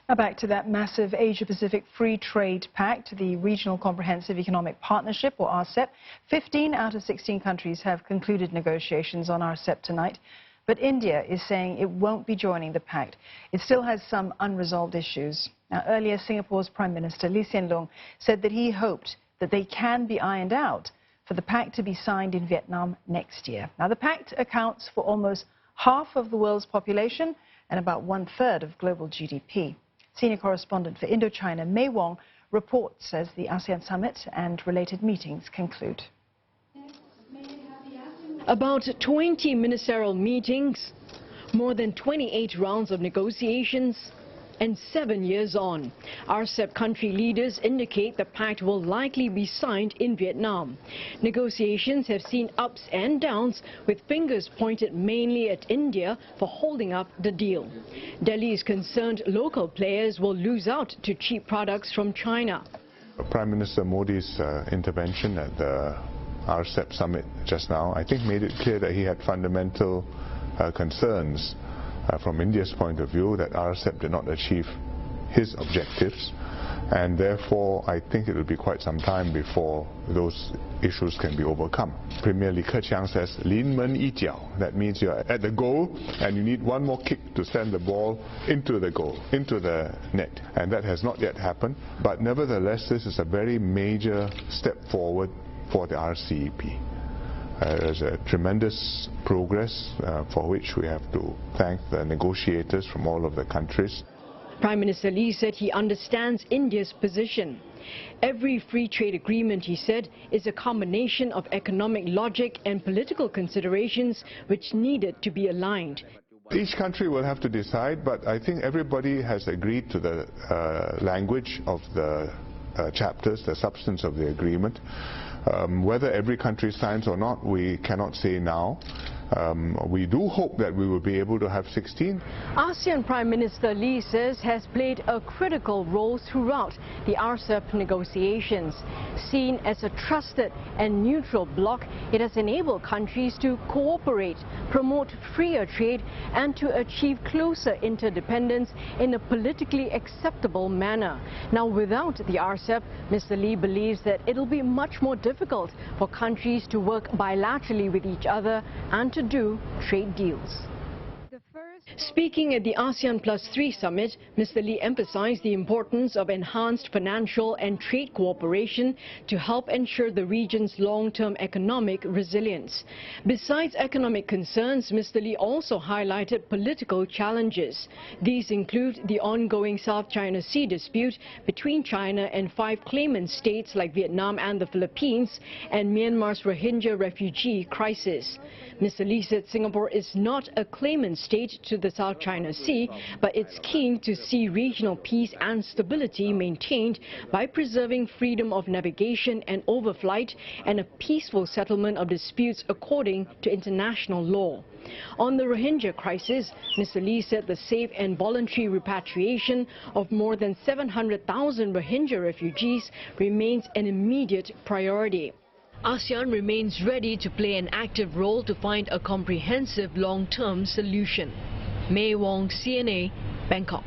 Now back to that massive Asia-Pacific Free Trade Pact, the Regional Comprehensive Economic Partnership, or RCEP. 15 out of 16 countries have concluded negotiations on RCEP tonight. But India is saying it won't be joining the pact. It still has some unresolved issues. Now, earlier, Singapore's Prime Minister Lee Hsien said that he hoped that they can be ironed out for the pact to be signed in Vietnam next year. Now, the pact accounts for almost half of the world's population and about 1/3 of global GDP. Senior correspondent for Indochina, Mei Wong, reports as the ASEAN summit and related meetings conclude. About 20 ministerial meetings, more than 28 rounds of negotiations, and 7 years on, RCEP country leaders indicate the pact will likely be signed in Vietnam. Negotiations have seen ups and downs, with fingers pointed mainly at India for holding up the deal. Delhi is concerned local players will lose out to cheap products from China. Prime Minister Modi's intervention at the RCEP summit just now, I think, made it clear that he had fundamental concerns from India's point of view that RCEP did not achieve his objectives, and therefore I think it will be quite some time before those issues can be overcome. Premier Li Keqiang says, 临门一脚. That means you're at the goal and you need one more kick to send the ball into the goal, into the net. And that has not yet happened. But nevertheless, this is a very major step forward for the RCEP. There's a tremendous progress for which we have to thank the negotiators from all of the countries. Prime Minister Lee said he understands India's position. Every free trade agreement, he said, is a combination of economic logic and political considerations which needed to be aligned. Each country will have to decide, but I think everybody has agreed to the language of the chapters, the substance of the agreement. Whether every country signs or not, we cannot say now. We do hope that we will be able to have 16. ASEAN Prime Minister Lee says has played a critical role throughout the RCEP negotiations. Seen as a trusted and neutral bloc, it has enabled countries to cooperate, promote freer trade and to achieve closer interdependence in a politically acceptable manner. Now, without the RCEP, Mr. Lee believes that it will be much more difficult for countries to work bilaterally with each other and to do trade deals. Speaking at the ASEAN +3 summit, Mr. Lee emphasized the importance of enhanced financial and trade cooperation to help ensure the region's long-term economic resilience. Besides economic concerns, Mr. Lee also highlighted political challenges. These include the ongoing South China Sea dispute between China and 5 claimant states like Vietnam and the Philippines, and Myanmar's Rohingya refugee crisis. Mr. Lee said Singapore is not a claimant state to the South China Sea, but it's keen to see regional peace and stability maintained by preserving freedom of navigation and overflight and a peaceful settlement of disputes according to international law. On the Rohingya crisis, Mr. Lee said the safe and voluntary repatriation of more than 700,000 Rohingya refugees remains an immediate priority. ASEAN remains ready to play an active role to find a comprehensive long-term solution. Mei Wong, CNA, Bangkok.